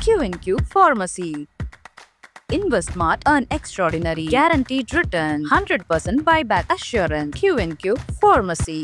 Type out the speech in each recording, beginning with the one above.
Q&Q Pharmacy. InvestSmart, earn extraordinary guaranteed return, 100% buyback assurance. Q&Q Pharmacy.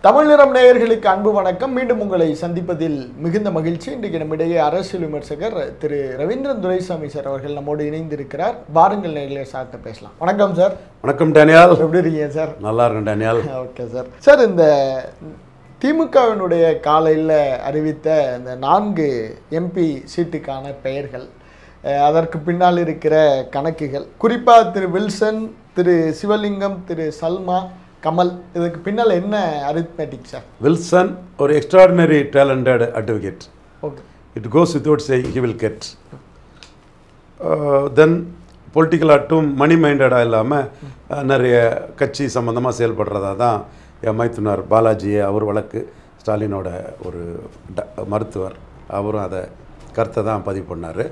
Tamil நிறம் நேயர்களுக்கு அன்பு வணக்கம். மீண்டும் உங்களை சந்திப்பதில் மிகுந்த மகிழ்ச்சி. இன்றைக்கு நம்மிடையே அரசியல் விமர்சகர் திரு ரவீந்திரன் துரைசாமி சார் அவர்கள் நம்மோடு இணைந்திருக்கிறார். வாருங்கள் நேயர்களே, சார்ட்ட பேசலாம். வணக்கம் சார். வணக்கம் டேனியல். எப்படி இருக்கீங்க சார்? நல்லா இருக்கேன் டேனியல். Okay sir. சார், இந்த திமுகவினுடைய காலையில் அறிவித்த இந்த 4 எம்பி சீட்டுக்கான பெயர்கள், அதற்கு பின்னால் இருக்கிற கணக்குகள், குறிப்பாக திரு வில்சன், திரு சிவலிங்கம், திரு சல்மா, கமல், இதுக்கு பின்னால் என்ன அரித்மெட்டிக் சார்? வில்சன் ஒரு extraordinary talented advocate. Okay, it goes without saying he will get. Then political ஆட்டும் மணி மைண்டடாக இல்லாமல் நிறைய கட்சி சம்மந்தமாக செயல்படுறதா தான் என் மைத்துனர் பாலாஜியை, அவர் வழக்கு ஸ்டாலினோட ஒரு மருத்துவர், அவரும் அதை கருத்தை தான் பதிவு பண்ணார்.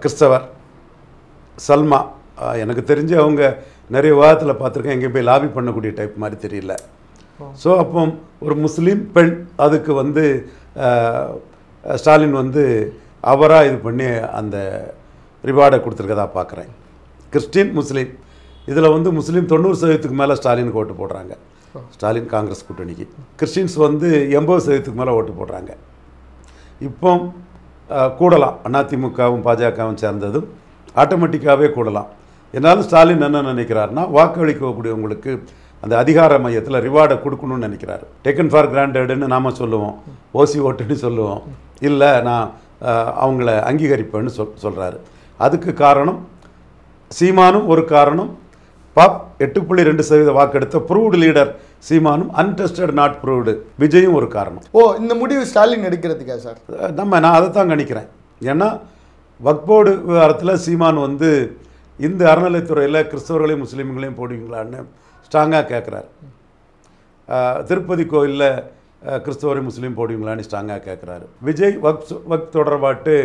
கிறிஸ்தவர் சல்மா, எனக்கு தெரிஞ்சு அவங்க நிறைய விவாதத்தில் பார்த்துருக்கேன், எங்கேயும் போய் லாபி பண்ணக்கூடிய டைப் மாதிரி தெரியல. ஸோ அப்போ ஒரு முஸ்லீம் பெண், அதுக்கு வந்து ஸ்டாலின் வந்து அவராக இது பண்ணி அந்த ரிவார்டை கொடுத்துருக்கதா பார்க்குறேன். கிறிஸ்டின் முஸ்லீம், இதில் வந்து முஸ்லீம் 90% மேலே ஸ்டாலினுக்கு ஓட்டு போடுறாங்க. ஸ்டாலின் காங்கிரஸ் கூட்டணிக்கு. கிறிஸ்டின்ஸ் வந்து 80% மேலே ஓட்டு போடுறாங்க. இப்போ கூடலாம், அதிமுகவும் பாஜகவும் சேர்ந்ததும் ஆட்டோமேட்டிக்காகவே கூடலாம். என்னால் ஸ்டாலின் என்ன நினைக்கிறாருன்னா, வாக்களிக்கக்கூடியவங்களுக்கு அந்த அதிகார மையத்தில் ரிவார்டை கொடுக்கணும்னு நினைக்கிறாரு. டேக்கன் ஃபார் கிராண்டட்னு நாம் சொல்லுவோம், ஓசி ஓட்டுன்னு சொல்லுவோம், இல்லை நான் அவங்கள அங்கீகரிப்பேன்னு சொல்கிறாரு. அதுக்கு காரணம் சீமானும் ஒரு காரணம், பாப் 8.2% வாக்கெடுத்த ப்ரூவ்டு லீடர் சீமானும், அன்டெஸ்டட் நாட் ப்ரூவ்டு விஜயும் ஒரு காரணம். இந்த முடிவு ஸ்டாலின் எடுக்கிறதுக்கா சார்? நான் அதை தான் கணிக்கிறேன். ஏன்னா வக்போர்டு விவகாரத்தில் சீமான் வந்து இந்த அறநிலைத்துறையில் கிறிஸ்தவர்களையும் முஸ்லீம்களையும் போடுவீங்களான்னு ஸ்ட்ராங்காக கேட்குறாரு. திருப்பதி கோயிலில் கிறிஸ்தவரையும் முஸ்லீம் போடுவீங்களான்னு ஸ்ட்ராங்காக கேட்குறாரு. விஜய் வக்ஃப் தொடர்பாட்டு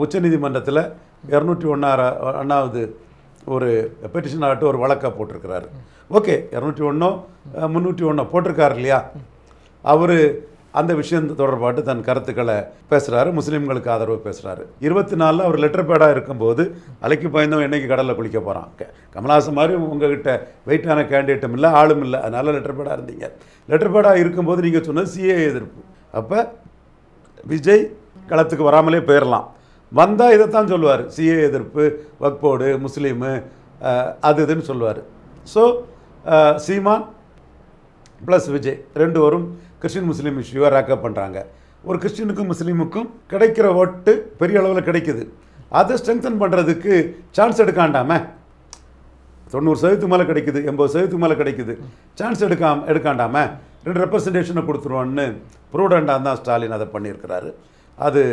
உச்சநீதிமன்றத்தில் 201வது ஒரு பெட்டிஷன் ஆகிட்டு ஒரு வழக்காக போட்டிருக்கிறாரு. ஓகே, 201 301 போட்டிருக்காரு இல்லையா? அவர் அந்த விஷயம் தொடர்பாட்டு தன் கருத்துக்களை பேசுகிறாரு, முஸ்லீம்களுக்கு ஆதரவு பேசுகிறாரு. 24 அவர் லெட்டர் பேடாக இருக்கும்போது அலைக்கு பயந்தவன் என்னைக்கு கடலில் குளிக்க போகிறான், கமல்ஹாசன் மாதிரி உங்ககிட்ட வெயிட்டான கேண்டிடேட்டும் இல்லை, ஆளும் இல்லை, அதனால் லெட்டர் பேடாக இருந்தீங்க. லெட்டர் பேடாக இருக்கும்போது நீங்கள் சொன்னது சிஏ எதிர்ப்பு. அப்போ விஜய் களத்துக்கு வராமலே போயிடலாம். வந்தால் இதைத்தான் சொல்லுவார், சிஏ எதிர்ப்பு, வக்போர்டு, முஸ்லீமு, அது இதுன்னு சொல்லுவார். ஸோ சீமான் ப்ளஸ் விஜய் ரெண்டு வரும் கிறிஸ்டின் முஸ்லீம் இஷ்யூவை ரேக்கப் பண்ணுறாங்க. ஒரு கிறிஸ்டினுக்கும் முஸ்லீமுக்கும் கிடைக்கிற ஓட்டு பெரிய அளவில் கிடைக்குது. அதை ஸ்ட்ரெங்தன் பண்ணுறதுக்கு சான்ஸ் எடுக்காண்டாமே. 90% மேலே கிடைக்குது, 80% மேலே கிடைக்குது, சான்ஸ் எடுக்காண்டாமே 2 ரெப்ரசன்டேஷனை கொடுத்துருவோன்னு ப்ரூடண்டாக தான் ஸ்டாலின் அதை பண்ணியிருக்கிறாரு. அது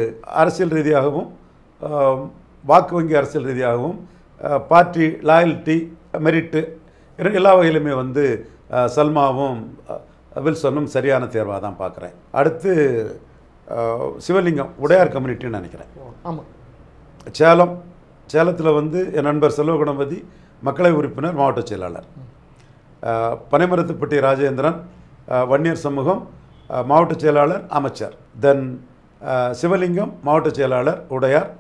அரசியல் ரீதியாகவும் வாக்கு வங்கி அரசியல் ரீதியாகவும் பார்ட்டி லாயல்ட்டி மெரிட்டு எல்லா வகையிலுமே வந்து சல்மாவும் வில்சனும் சரியான தேர்வாக தான் பார்க்குறேன். அடுத்து சிவலிங்கம், உடையார் கம்யூனிட்டின்னு நினைக்கிறேன். ஆமாம், சேலத்தில் வந்து என் நண்பர் செல்வ கணபதி மக்களவை உறுப்பினர், மாவட்ட செயலாளர். பனைமரத்துப்பட்டி ராஜேந்திரன் வன்னியர் சமூகம் மாவட்ட செயலாளர், அமைச்சர். தென் சிவலிங்கம் மாவட்ட செயலாளர், உடையார்,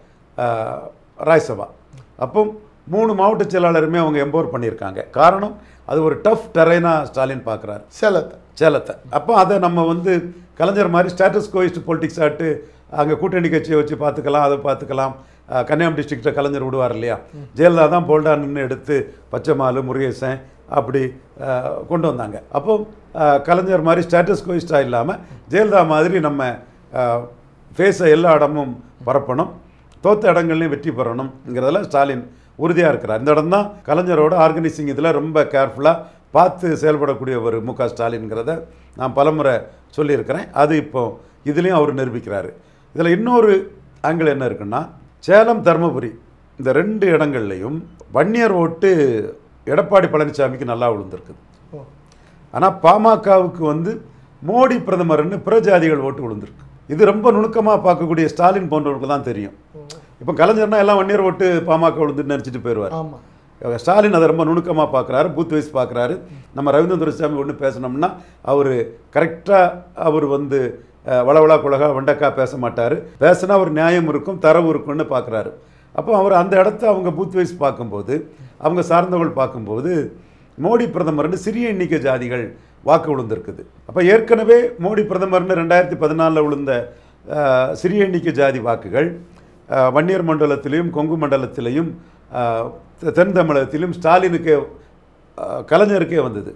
ராய்சபா. அப்போ 3 மாவட்ட செயலாளருமே அவங்க எம்பவர் பண்ணியிருக்காங்க. காரணம், அது ஒரு டஃப் டெரைனாக ஸ்டாலின் பார்க்குறாரு சேலத்தை. அப்போ அதை நம்ம வந்து கலைஞர் மாதிரி ஸ்டேட்டஸ் கோயிஸ்ட் பொலிட்டிக்ஸ் ஆட்டு அங்கே கூட்டணி கட்சியை வச்சு பார்த்துக்கலாம், அதை பார்த்துக்கலாம். கன்னியாகுமரி டிஸ்ட்ரிக்டில் கலைஞர் விடுவார் இல்லையா? ஜெயலலிதா தான் போல்டா நின்று எடுத்து பச்சைமாலு, முருகேசன் அப்படி கொண்டு வந்தாங்க. அப்போ கலைஞர் மாதிரி ஸ்டேட்டஸ் கோயிஸ்டாக இல்லாமல் ஜெயலலிதா மாதிரி நம்ம ஃபேஸை எல்லா இடமும் பரப்பணும், தோற்ற இடங்கள்லையும் வெற்றி பெறணுங்கிறதுல ஸ்டாலின் உறுதியாக இருக்கிறார். இந்த இடம் தான் கலைஞரோட ஆர்கனைசிங் இதில் ரொம்ப கேர்ஃபுல்லாக பார்த்து செயல்படக்கூடிய ஒரு முக ஸ்டாலின்ங்கிறத நான் பலமுறை சொல்லியிருக்கிறேன். அது இப்போது இதுலேயும் அவர் நிரூபிக்கிறார். இதில் இன்னொரு ஆங்கிள் என்ன இருக்குன்னா, சேலம் தருமபுரி இந்த 2 இடங்கள்லையும் வன்னியர் ஓட்டு எடப்பாடி பழனிசாமிக்கு நல்லா விழுந்திருக்குது. ஆனால் பாமகவுக்கு வந்து மோடி பிரதமர்னு பிற ஜாதிகள் ஓட்டு விழுந்திருக்கு. இது ரொம்ப நுணுக்கமாக பார்க்கக்கூடிய ஸ்டாலின் போன்றவர்களுக்கு தான் தெரியும். இப்போ கலைஞர்னா எல்லாம் வன்னியர் ஓட்டு பாமக விழுந்துன்னு நினச்சிட்டு போயிடுவார். ஸ்டாலின் அதை ரொம்ப நுணுக்கமாக பார்க்குறாரு, பூத் வைஸ் பார்க்குறாரு. நம்ம ரவீந்திரன் துரைசாமி ஒன்று பேசணும்னா அவர் கரெக்டாக அவர் வந்து வளவளா குலகா வண்டக்கா பேச மாட்டார். பேசினா ஒரு நியாயம் இருக்கும், தரவு இருக்கும்னு பார்க்குறாரு. அப்போ அவர் அந்த இடத்த அவங்க பூத் வைஸ் பார்க்கும்போது, அவங்க சார்ந்தவர்கள் பார்க்கும்போது மோடி பிரதமர்னு சிறிய எண்ணிக்கை ஜாதிகள் வாக்கு விழுந்திருக்குது. அப்போ ஏற்கனவே மோடி பிரதமர்னு 2014 விழுந்த சிறிய எண்ணிக்கை ஜாதி வாக்குகள் வன்னியர் மண்டலத்திலையும் கொங்கு மண்டலத்திலையும் தென் தமிழகத்திலும் ஸ்டாலினுக்கே கலைஞருக்கே வந்தது.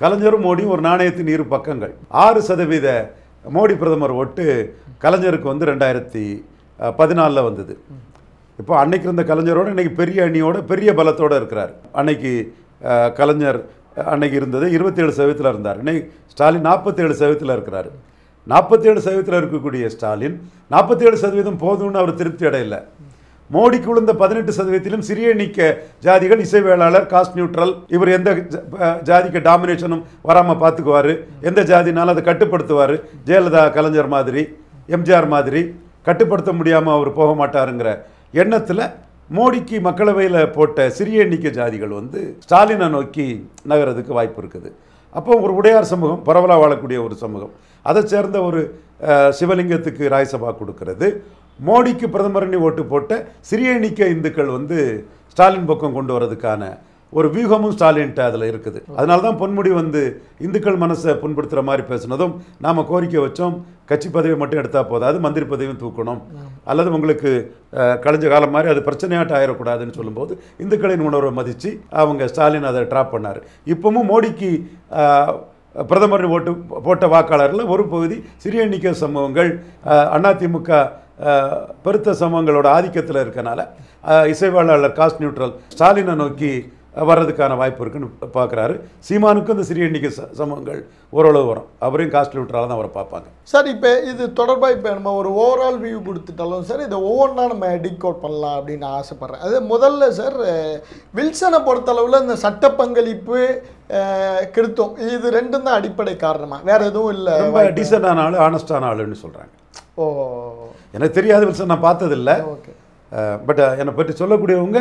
கலைஞரும் மோடியும் ஒரு நாணயத்தின் இரு பக்கங்கள். 6% மோடி பிரதமர் ஓட்டு கலைஞருக்கு வந்து 2014 வந்தது. இப்போ அன்னைக்கு இருந்த கலைஞரோட இன்னைக்கு பெரிய அணியோட பெரிய பலத்தோடு இருக்கிறார். அன்னைக்கு கலைஞர் அன்னைக்கு இருந்தது 27% இருந்தார். இன்னைக்கு ஸ்டாலின் 47% இருக்கிறார். 47% இருக்கக்கூடிய ஸ்டாலின் 47% போதும்னு அவர் திருப்தி அடையல. மோடிக்கு விழுந்த 18%-லும் சிறிய எண்ணிக்கை ஜாதிகள், இசைவேளாளர், காஸ்ட் நியூட்ரல், இவர் எந்த ஜாதிக்கு டாமினேஷனும் வராமல் பார்த்துக்குவார், எந்த ஜாதினாலும் அதை கட்டுப்படுத்துவார், ஜெயலலிதா கலைஞர் மாதிரி எம்ஜிஆர் மாதிரி கட்டுப்படுத்த முடியாமல் அவர் போக மாட்டாருங்கிற எண்ணத்தில் மோடிக்கு மக்களவையில் போட்ட சிறிய எண்ணிக்கை ஜாதிகள் வந்து ஸ்டாலினை நோக்கி நகரதுக்கு வாய்ப்பு இருக்குது. அப்போ ஒரு உடையார் சமூகம், பரவலாக வாழக்கூடிய ஒரு சமூகம், அதை சேர்ந்த ஒரு சிவலிங்கத்துக்கு ராஜ்யசபா கொடுக்கறது, மோடிக்கு பிரதமரணி ஓட்டு போட்ட சிறிய எண்ணிக்கை இந்துக்கள் வந்து ஸ்டாலின் பக்கம் கொண்டு வரதுக்கான ஒரு வியூகமும் ஸ்டாலின்ட்ட அதில் இருக்குது. அதனால தான் பொன்முடி வந்து இந்துக்கள் மனசை புண்படுத்துகிற மாதிரி பேசுனதும் நாம் கோரிக்கை வச்சோம், கட்சி பதவி மட்டும் எடுத்தால் போதாது, மந்திரி பதவியும் தூக்கணும், அல்லது உங்களுக்கு கழிஞ்ச காலம் மாதிரி அது பிரச்சனையாட்ட ஆயிடக்கூடாதுன்னு சொல்லும்போது இந்துக்களின் உணர்வை மதித்து அவங்க ஸ்டாலின் அதை ட்ராப் பண்ணார். இப்போவும் மோடிக்கு பிரதமர் ஓட்டு போட்ட வாக்காளர்கள் ஒரு பகுதி சிறிய எண்ணிக்கை சமூகங்கள் அதிமுக பெருத்த சமூகங்களோட ஆதிக்கத்தில் இருக்கனால இசைவாளர் காஸ்ட் நியூட்ரல் ஸ்டாலினை நோக்கி வர்றதுக்கான வாய்ப்பு இருக்குன்னு பார்க்குறாரு. சீமானுக்கும் இந்த சிறிய எண்ணிக்கை சமூகங்கள் ஓரளவு வரும், அவரையும் காஸ்ட் நியூட்ரலாக தான் அவரை பார்ப்பாங்க. சார், இப்போ இது தொடர்பாக இப்போ நம்ம ஒரு ஓவரால் வியூ கொடுத்துட்டாலும் சார், இதை ஒவ்வொன்றா நம்ம டிகோட் பண்ணலாம் அப்படின்னு ஆசைப்பட்றேன். அது முதல்ல சார், வில்சனை பொறுத்தளவில் இந்த சட்ட பங்களிப்பு கிருத்தம் இது ரெண்டும் தான் அடிப்படை காரணமாக, வேறு எதுவும் இல்லை. ரொம்ப டீசெண்டான ஆள், ஆனஸ்டான ஆளுன்னு சொல்கிறாங்க. ஓ, எனக்கு தெரியாது, வில்சன் நான் பார்த்ததில்லை. ஓகே. பட் என்னை பற்றி சொல்லக்கூடியவங்க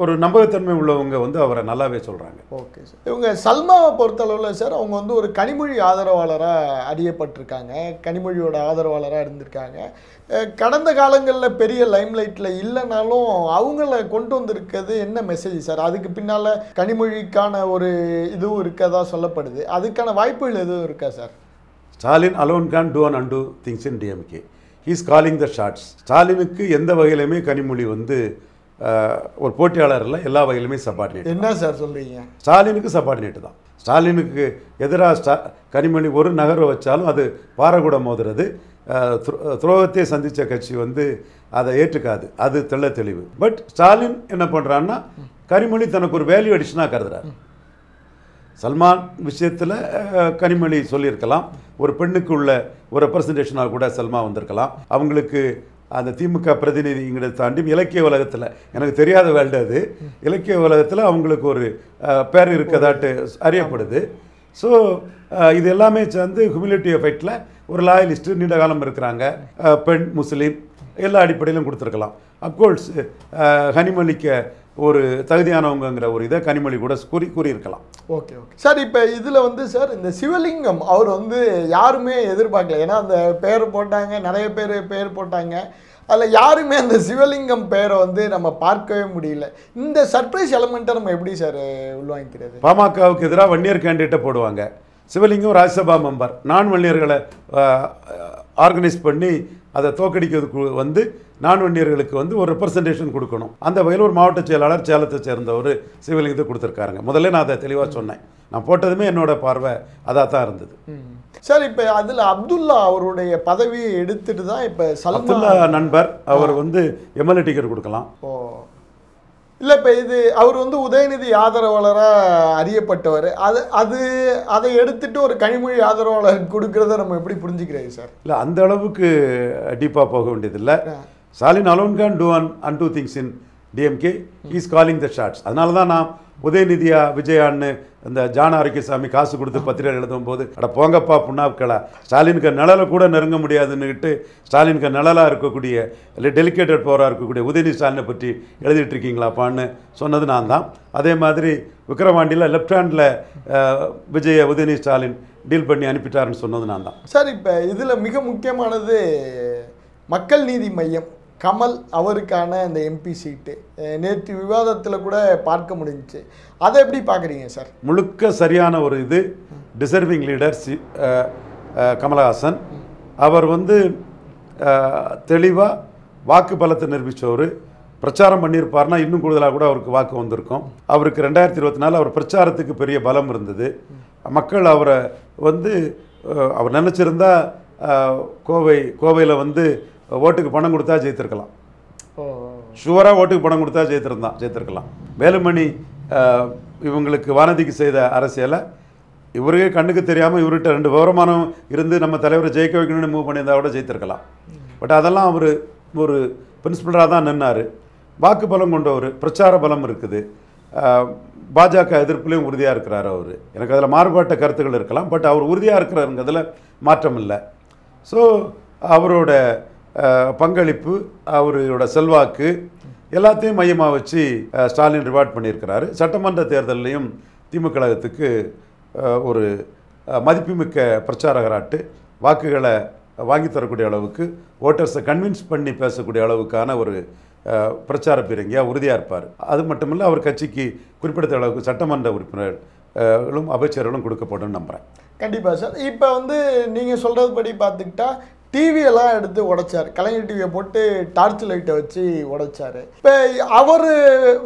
ஒரு நம்பகத்தன்மை உள்ளவங்க வந்து அவரை நல்லாவே சொல்கிறாங்க. Okay sir. இவங்க சல்மாவை பொறுத்தளவில் சார், அவங்க வந்து ஒரு கனிமொழி ஆதரவாளராக அறியப்பட்டிருக்காங்க, கனிமொழியோட ஆதரவாளராக இருந்திருக்காங்க. கடந்த காலங்களில் பெரிய லைம்லைட்டில் இல்லைனாலும் அவங்கள கொண்டு வந்திருக்கிறது என்ன மெசேஜ் சார்? அதுக்கு பின்னால் கனிமொழிக்கான ஒரு இதுவும் இருக்கதா சொல்லப்படுது. அதுக்கான வாய்ப்புகள் எதுவும் இருக்கா sir? Stalin alone can do and undo things in DMK. He's calling the shots. ஸ்டாலினுக்கு எந்த வகையிலுமே கனிமொழி வந்து ஒரு போட்டியாளரில் எல்லா வகையிலுமே சப்பார்டினேட். என்ன சார் சொல்கிறீங்க? ஸ்டாலினுக்கு சப்பார்டினேட் தான். ஸ்டாலினுக்கு எதிராக கனிமொழி ஒரு நகர்வை வச்சாலும் அது பாரகூட மோதுறது. துரோகத்தை சந்தித்த கட்சி வந்து அதை ஏற்றுக்காது, அது தெளிவு. பட் ஸ்டாலின் என்ன பண்ணுறான்னா, கனிமொழி தனக்கு ஒரு வேல்யூ அடிஷனாக கருதுறாரு. சல்மான் விஷயத்தில் கனிமொழி சொல்லியிருக்கலாம், ஒரு பெண்ணுக்கு உள்ள ஒரு ரெப்ரசன்டேஷனாக கூட சல்மா வந்திருக்கலாம். அவங்களுக்கு அந்த திமுக பிரதிநிதிங்களை தாண்டி இலக்கிய உலகத்தில், எனக்கு தெரியாத வேல்டு அது, இலக்கிய உலகத்தில் அவங்களுக்கு ஒரு பேர் இருக்கதாட்டு அறியப்படுது. ஸோ இது எல்லாமே சேர்ந்து ஹியூமிலிட்டி எஃபெக்டில் ஒரு லாயலிஸ்ட்டு நீண்ட காலம் இருக்கிறாங்க, பெண், முஸ்லீம் எல்லா அடிப்படையிலும் கொடுத்துருக்கலாம். அப்கோர்ஸ் கனிமொழிக்கு ஒரு தகுதியானவங்கிற ஒரு இதை கனிமொழி கூட கூறியிருக்கலாம். Okay okay sir. இப்போ இதில் வந்து சார், இந்த சிவலிங்கம் அவர் வந்து யாருமே எதிர்பார்க்கல. ஏன்னா அந்த பேர் போட்டாங்க, நிறைய பேர் போட்டாங்க, அதில் யாருமே அந்த சிவலிங்கம் பேரை வந்து நம்ம பார்க்கவே முடியல. இந்த சர்ப்ரைஸ் எலமெண்ட்டை நம்ம எப்படி சார் உள்வாங்கிக்கிறது? பாமகவுக்கு எதிராக வன்னியர் கேண்டிடேட்டை போடுவாங்க, சிவலிங்கம் ராஜ்யசபா மெம்பர், நான் வன்னியர்களை ஆர்கனைஸ் பண்ணி அதை தோக்கடிக்கிறதுக்கு வந்து நான் வன்னியர்களுக்கு வந்து ஒரு ரெப்ரசன்டேஷன் கொடுக்கணும். அந்த வகையில் ஒரு மாவட்ட செயலாளர் சேலத்தை சேர்ந்த ஒரு சிவலிங்கத்தை கொடுத்துருக்காருங்க. முதல்ல நான் அதை தெளிவாக சொன்னேன். நான் போட்டதுமே என்னோட பார்வை அதாக தான் இருந்தது. சார், இப்போ அதில் அப்துல்லா அவருடைய பதவியை எடுத்துட்டு தான் இப்போ அப்துல்லா நண்பர், அவர் வந்து எம்எல்ஏ டிக்கெட் கொடுக்கலாம். ஓ இல்லை, இப்போ இது அவர் வந்து உதயநிதி ஆதரவாளராக அறியப்பட்டவர். அதை எடுத்துட்டு ஒரு கனிமொழி ஆதரவாளர் கொடுக்கறத நம்ம எப்படி புரிஞ்சுக்கிறது சார்? இல்லை, அந்த அளவுக்கு டீப்பாக போக வேண்டியதில்லை. Stalin alone can do and do things in DMK is calling the shots. அதனால தான் நான் உதயநிதியா விஜயான்னு இந்த ஜான ஆரோக்கியசாமி காசு கொடுத்து பத்திரிகை எழுதும் போது அட போங்கப்பா புண்ணாக்களா, ஸ்டாலினுக்கு நிழலை கூட நெருங்க முடியாதுன்னுக்கிட்டு ஸ்டாலினுக்கு நிழலாக இருக்கக்கூடிய இல்லை டெலிகேட்டட் பவராக இருக்கக்கூடிய உதயநிதி ஸ்டாலினை பற்றி எழுதிட்டு இருக்கீங்களாப்பான்னு சொன்னது நான் தான். அதே மாதிரி விக்ரவாண்டியில் left handle Vijay Udhayanidhi Stalin deal பண்ணி அனுப்பிட்டாருன்னு சொன்னது நான் தான். சார், இப்போ இதில் மிக முக்கியமானது மக்கள் நீதி மையம் கமல் அவருக்கான இந்த எம்பி சீட்டு நேற்று விவாதத்தில் கூட பார்க்க முடிஞ்சிச்சு. அதை எப்படி பார்க்குறீங்க சார்? முழுக்க சரியான ஒரு இது டிசர்விங் லீடர் கமலஹாசன். அவர் வந்து தெளிவாக வாக்கு பலத்தை நிரூபித்தவர். பிரச்சாரம் பண்ணியிருப்பார்னா இன்னும் கூடுதலாக கூட அவருக்கு வாக்கு வந்திருக்கும். அவருக்கு 2024 அவர் பிரச்சாரத்துக்கு பெரிய பலம் இருந்தது. மக்கள் அவரை வந்து அவர் நினச்சிருந்தா கோவையில் வந்து ஓட்டுக்கு பணம் கொடுத்தா ஜெயித்திருக்கலாம். ஷுவராக ஓட்டுக்கு பணம் கொடுத்தா ஜெயித்திருக்கலாம். வேலுமணி இவங்களுக்கு வானதிக்கு செய்த அரசியலை இவருக்கே கண்ணுக்கு தெரியாமல் இவர்கிட்ட 2 விவரமானம் இருந்து நம்ம தலைவரை ஜெயிக்க வைக்கணும்னு மூவ் பண்ணியிருந்தா கூட ஜெயித்திருக்கலாம். பட் அதெல்லாம் அவர் ஒரு பிரின்சிபலாக தான் நின்னார். வாக்கு பலம் கொண்டவர், பிரச்சார பலம் இருக்குது. பாஜக எதிர்ப்புலையும் உறுதியாக இருக்கிறார் அவர். எனக்கு அதில் மாறுபட்ட கருத்துக்கள் இருக்கலாம், பட் அவர் உறுதியாக இருக்கிறாருங்கிறதுல மாற்றம் இல்லை. ஸோ அவரோட பங்களிப்பு, அவரோட செல்வாக்கு எல்லாத்தையும் மையமாக வச்சு ஸ்டாலின் ரிவார்ட் பண்ணியிருக்கிறாரு. சட்டமன்ற தேர்தலையும் திமுக கழகத்துக்கு ஒரு மதிப்புமிக்க பிரச்சாரகராட்டு வாக்குகளை வாங்கி தரக்கூடிய அளவுக்கு, ஓட்டர்ஸை கன்வின்ஸ் பண்ணி பேசக்கூடிய அளவுக்கான ஒரு பிரச்சார பீரங்கியாக உறுதியாக இருப்பார். அது மட்டும் இல்லை, அவர் கட்சிக்கு குறிப்பிடத்த அளவுக்கு சட்டமன்ற உறுப்பினர்களும் அமைச்சர்களும் கொடுக்கப்படும் நம்புகிறேன். கண்டிப்பாக சார். இப்போ வந்து நீங்கள் சொல்கிறது படி பார்த்துக்கிட்டா டிவியெல்லாம் எடுத்து உடைச்சார். கலைஞர் டிவியை போட்டு டார்ச் லைட்டை வச்சு உடைச்சார். இப்போ அவர்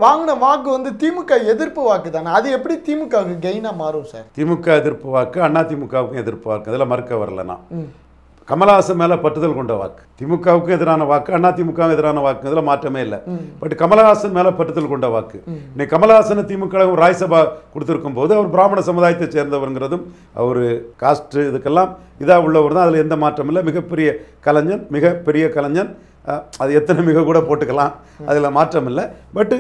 வாங்கின வாக்கு வந்து திமுக எதிர்ப்பு வாக்கு தானே, அது எப்படி திமுகவுக்கு கெயினாக மாறும் சார்? திமுக எதிர்ப்பு வாக்கு அதிமுகவுக்கும் எதிர்ப்பு வாக்கு, அதெல்லாம் மறுக்க வரலனா. கமலஹாசன் மேலே பற்றுதல் கொண்ட வாக்கு திமுகவுக்கும் எதிரான வாக்கு, அதிமுகவுக்கும் எதிரான வாக்கு, இதில் மாற்றமே இல்லை. பட் கமலஹாசன் மேலே பற்றுதல் கொண்ட வாக்கு. இன்னைக்கு கமலஹாசனை திமுக ராஜ்யசபா கொடுத்துருக்கும் போது அவர் பிராமண சமுதாயத்தை சேர்ந்தவருங்கிறதும் அவர் காஸ்ட் இதுக்கெல்லாம் இதாக உள்ளவர் தான். அதில் எந்த மாற்றம் இல்லை. மிகப்பெரிய கலைஞன். அது எத்தனை மிக கூட போட்டுக்கலாம், அதில் மாற்றம் இல்லை. பட்டு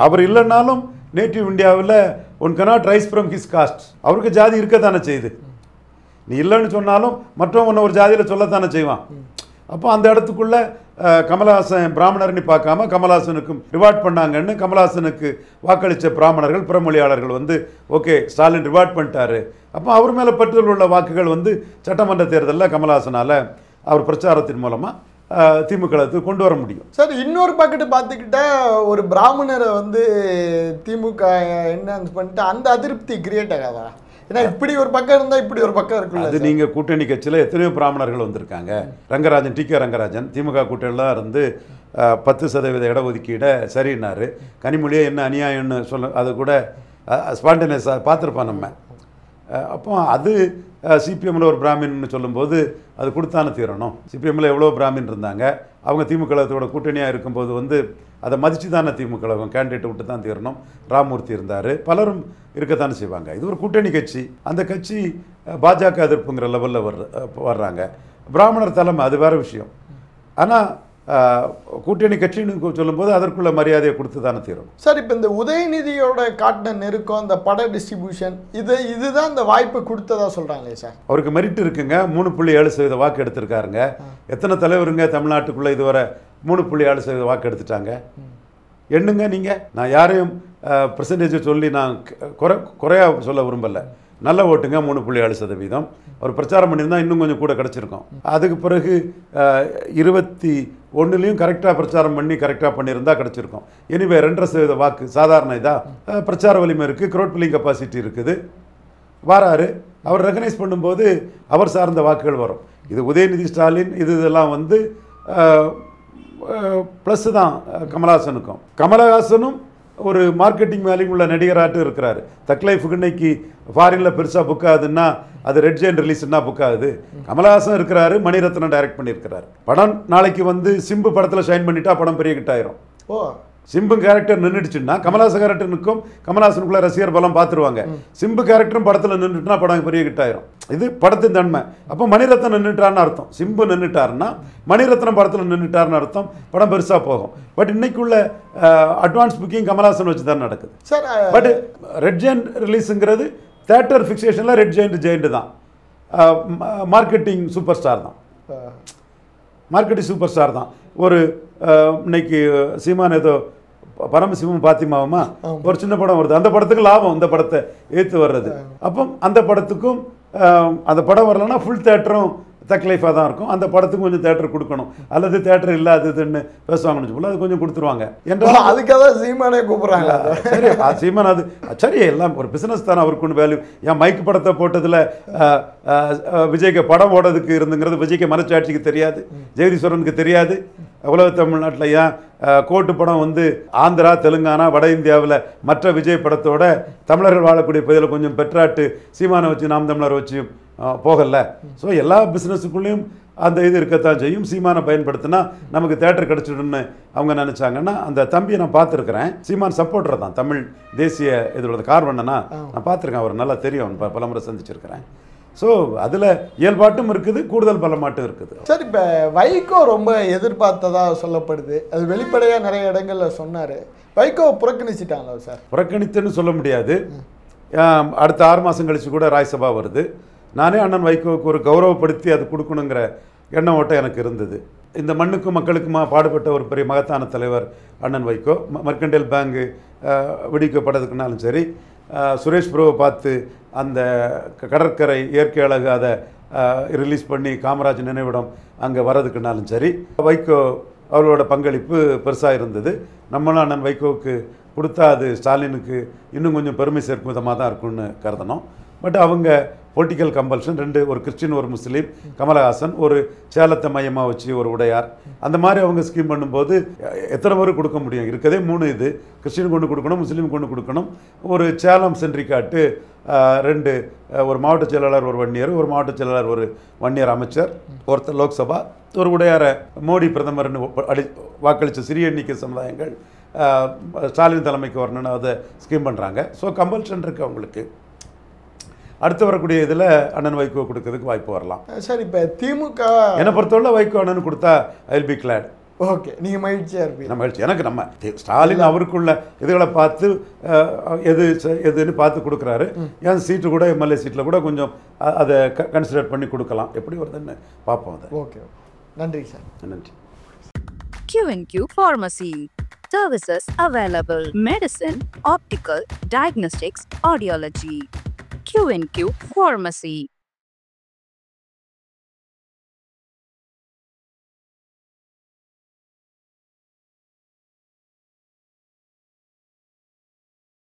அவர் இல்லைன்னாலும் நேட்டிவ் இந்தியாவில் one cannot rice from his cost. அவருக்கு ஜாதி இருக்கத்தானே செய்யுது. நீ இல்லைன்னு சொன்னாலும் மற்றவங்க ஒன்று ஒரு ஜாதியில் சொல்லத்தானே செய்வான். அப்போ அந்த இடத்துக்குள்ளே கமலஹாசன் பிராமணர்னு பார்க்காம கமலஹாசனுக்கும் ரிவார்ட் பண்ணாங்கன்னு கமலஹாசனுக்கு வாக்களித்த பிராமணர்கள் புறமொழியாளர்கள் வந்து ஓகே ஸ்டாலின் ரிவார்ட் பண்ணிட்டாரு. அப்போ அவர் மேலே பற்றுதல் உள்ள வாக்குகள் வந்து சட்டமன்ற தேர்தலில் கமலஹாசனால் அவர் பிரச்சாரத்தின் மூலமாக திமுக கொண்டு வர முடியும். சார், இன்னொரு பக்கெட்டு பார்த்துக்கிட்டா ஒரு பிராமணரை வந்து திமுக என்ஹான்ஸ் பண்ணிட்டு அந்த அதிருப்தி கிரியேட் ஆகாதா? ஏன்னா இப்படி ஒரு பக்கம் இருந்தால் இப்படி ஒரு பக்கம் இருக்குல்ல. அது நீங்கள் கூட்டணி கட்சியில் எத்தனையோ பிராமணர்கள் வந்திருக்காங்க. ரங்கராஜன், டி.கே. ரங்கராஜன் திமுக கூட்டணிலாம் இருந்து 10% இடஒதுக்கீடை சரின்னாரு. கனிமொழியை என்ன அநியாயம்னு சொல்ல அது கூட ஸ்பான்டேனியஸாக பார்த்துருப்பான் நம்ம. அப்போ அது சிபிஎம்மில் ஒரு பிராமின்னு சொல்லும்போது அது கொடுத்தானே தீரணும். சிபிஎம்மில் எவ்வளோ பிராமின் இருந்தாங்க. அவங்க திமுக கழகத்தோட கூட்டணியாக இருக்கும்போது வந்து அதை மதித்து தானே திமுக கழகம் கேண்டிடேட்டை விட்டு தான் தீரணும். ராமூர்த்தி இருந்தார், பலரும் இருக்கத்தானே செய்வாங்க. இது ஒரு கூட்டணி கட்சி. அந்த கட்சி பாஜக எதிர்ப்புங்கிற லெவலில் வர்றாங்க. பிராமணர் தலைமை அது வேறு விஷயம். ஆனால் கூட்டணி கட்சின்னு சொல்லும்போது அதற்குள்ள மரியாதையை கொடுத்து தானே தீரும். சார், இப்போ இந்த உதயநிதியோட காட்டின நெருக்கம், அந்த பட டிஸ்ட்ரிபியூஷன் இதுதான் இந்த வாய்ப்பு கொடுத்ததா சொல்கிறாங்களே சார்? அவருக்கு மெரிட் இருக்குங்க. 3.7% வாக்கு எடுத்திருக்காருங்க. எத்தனை தலைவருங்க தமிழ்நாட்டுக்குள்ளே இதுவரை 3.7% வாக்கு எடுத்துட்டாங்க? எண்ணுங்க நீங்கள். நான் யாரையும் பெர்சன்டேஜை சொல்லி நான் குறையாக சொல்ல விரும்பலை. நல்ல ஓட்டுங்க 3.7%. அவர் பிரச்சாரம் பண்ணியிருந்தால் இன்னும் கொஞ்சம் கூட கிடச்சிருக்கும். அதுக்கு பிறகு 21லையும் கரெக்டாக பிரச்சாரம் பண்ணி கரெக்டாக பண்ணியிருந்தால் கிடச்சிருக்கும். எனிவே 2.5% வாக்கு சாதாரண இதாக பிரச்சார வலிமை இருக்குது, க்ரௌட் புல்லிங் கெப்பாசிட்டி இருக்குது. வராரு, அவர் ரெகனைஸ் பண்ணும்போது அவர் சார்ந்த வாக்குகள் வரும். இது உதயநிதி ஸ்டாலின் இதெல்லாம் வந்து ப்ளஸ் தான் கமலஹாசனுக்கும். கமலஹாசனும் ஒரு மார்க்கெட்டிங் வேலையும் உள்ள நடிகராட்டு இருக்கிறாரு. தக்லைஃபுக்கு இன்னைக்கு ஃபாரினில் பெருசாக புக் ஆகுதுன்னா அது ரெட் ஜெயின் ரிலீஸ்னா புக் ஆகுது. கமலஹாசன் இருக்கிறாரு, மணிரத்னம் டைரக்ட் பண்ணியிருக்கிறாரு. படம் நாளைக்கு வந்து சிம்பு படத்தில் ஷைன் பண்ணிட்டா படம் பெரிய கிட்ட ஆயிரும். சிம்பு கேரக்டர் நின்றுடுச்சுன்னா கமலஹாசன் கேரக்டர் நிற்கும். கமலஹாசனுக்குள்ள ரசிகர் பலம் பார்த்துருவாங்க. சிம்பு கேரக்டரும் படத்தில் நின்றுட்டுனா படம் பெரிய கிட்ட ஆயிரும். இது படத்தின் தன்மை. அப்போ மணிரத்னம் நின்றுட்டார்னு அர்த்தம், சிம்பு நின்றுட்டாருன்னா மணிரத்னம் படத்தில் நின்றுட்டார்னு அர்த்தம், படம் பெருசாக போகும். பட் இன்னைக்குள்ள அட்வான்ஸ் புக்கிங் கமல்ஹாசன் வச்சு தான் நடக்குது. சார் பட் ரெட் ஜெயண்ட் ரிலீஸுங்கிறது தேட்டர் ஃபிக்சேஷனில் ரெட் ஜெயண்ட் தான், மார்க்கெட்டிங் சூப்பர் ஸ்டார் தான், மார்க்கெட்டிங் சூப்பர் ஸ்டார் தான். ஒரு இன்னைக்கு சீமான் ஏதோ பரமசிவம் பாத்திமாவுமா ஒரு சின்ன படம் வருது, அந்த படத்துக்கு லாபம் இந்த படத்தை ஏற்று வர்றது. அப்போ அந்த படத்துக்கும் அந்த படம் வரலன்னா ஃபுல் தேட்டரும் தக்லைஃபாக தான் இருக்கும். அந்த படத்துக்கு கொஞ்சம் தேட்டர் கொடுக்கணும், அல்லது தேட்டர் இல்லாததுன்னு பேசுவாங்கன்னு சொல்ல அது கொஞ்சம் கொடுத்துருவாங்க என்றால் அதுக்காக சீமானே கூப்பிட்றாங்க. சரி சீமான் அது சரி, எல்லாம் ஒரு பிஸ்னஸ் தானே, அவருக்கு ஒன்று வேல்யூ. ஏன் மைக் படத்தை போட்டதில் விஜய்க்கு படம் ஓடுறதுக்கு இருந்துங்கிறது விஜய்க்கு மனச்சாட்சிக்கு தெரியாது, ஜெகதீஸ்வரனுக்கு தெரியாது. உலக தமிழ்நாட்டில் ஏன் கோட்டு படம் வந்து ஆந்திரா தெலுங்கானா வட இந்தியாவில் மற்ற விஜய் படத்தோட தமிழர்கள் வாழக்கூடிய பகுதியில் கொஞ்சம் பெற்றாட்டு சீமானை வச்சு நாம் தமிழரை வச்சு போகல. ஸோ எல்லா பிஸ்னஸுக்குள்ளேயும் அந்த இது இருக்கத்தான் செய்யும். சீமானை பயன்படுத்தினா நமக்கு தேட்டர் கிடச்சிடுன்னு அவங்க நினச்சாங்கன்னா, அந்த தம்பியை நான் பார்த்துருக்குறேன், சீமான் சப்போர்ட்டர் தான், தமிழ் தேசிய இதோட கார்வண்ணனா நான் பார்த்துருக்கேன், அவர் நல்லா தெரியும், பலமுறை சந்திச்சிருக்கிறேன். ஸோ அதில் இயல்பாட்டும் இருக்குது, கூடுதல் பலமாட்டும் இருக்குது. சார் இப்போ வைகோ ரொம்ப எதிர்பார்த்ததாக சொல்லப்படுது, அது வெளிப்படையாக நிறைய இடங்களில் சொன்னார். வைகோ புறக்கணிச்சிட்டாங்களா சார்? புறக்கணித்துன்னு சொல்ல முடியாது. அடுத்த 6 மாதம் கழிச்சு கூட ராஜ்சபா வருது. நானே அண்ணன் வைகோவுக்கு ஒரு கௌரவப்படுத்தி அது கொடுக்கணுங்கிற எண்ணம் ஓட்டம் எனக்கு இருந்தது. இந்த மண்ணுக்கும் மக்களுக்குமா பாடுபட்ட ஒரு பெரிய மகத்தான தலைவர் அண்ணன் வைகோ. மர்கண்டைல் பேங்கு விடுவிக்கப்பட்டதுக்குனாலும் சரி, சுரேஷ் ப்ரோவை பார்த்து அந்த கடற்கரை இயற்கை அழகு அதை ரிலீஸ் பண்ணி காமராஜ் நினைவிடம் அங்கே வர்றதுக்குனாலும் சரி, வைகோ அவரோட பங்களிப்பு பெருசாக இருந்தது. நம்மளும் அண்ணன் வைகோவுக்கு கொடுத்தா அது ஸ்டாலினுக்கு இன்னும் கொஞ்சம் பெருமை சேர்க்கும் விதமாக தான் இருக்கும்னு கருதணும். பட் அவங்க பொலிட்டிக்கல் கம்பல்ஷன், 2, ஒரு கிறிஸ்டின் ஒரு முஸ்லீம், கமலஹாசன் ஒரு சேலத்தை மையமாக வச்சு ஒரு உடையார், அந்த மாதிரி அவங்க ஸ்கீம் பண்ணும்போது எத்தனை பேர் கொடுக்க முடியும்? இருக்கதே 3 இது, கிறிஸ்டின் கொண்டு கொடுக்கணும், முஸ்லீம் கொண்டு கொடுக்கணும், ஒரு சேலம் சென்ட்ரிக்காட்டு 2, ஒரு மாவட்ட செயலாளர் ஒரு 1 இயர், ஒரு மாவட்ட செயலாளர் ஒரு 1 இயர் அமைச்சர், ஒருத்தர் லோக்சபா, ஒரு உடையார மோடி பிரதமர்னு வாக்களித்த சிறிய எண்ணிக்கை சமுதாயங்கள் ஸ்டாலின் தலைமைக்கு வரணும்னு அதை ஸ்கீம் பண்ணுறாங்க. ஸோ கம்பல்ஷன் இருக்குது அவங்களுக்கு. அடுத்து வரக்கூடிய இதில் அண்ணன் வைகோ கொடுக்கறதுக்கு வாய்ப்பு வரலாம். சார் இப்போ திமுக என்னை பொறுத்தவரை வைகோ அண்ணன் கொடுத்தா I will be Claude. Okay, நீங்கள் மகிழ்ச்சியாக இருப்பீங்க. மகிழ்ச்சி எனக்கு. நம்ம ஸ்டாலின் அவருக்குள்ள இதுகளை பார்த்து எதுன்னு பார்த்து கொடுக்குறாரு. ஏன் சீட்டு கூட எம்எல்ஏ சீட்டில் கூட கொஞ்சம் அதை கன்சிடர் பண்ணி கொடுக்கலாம், எப்படி வருதுன்னு பார்ப்போம் அதை. ஓகே, நன்றி சார். நன்றி. Q&Q Pharmacy. Services available: medicine, optical, diagnostics, audiology. Q&Q Pharmacy.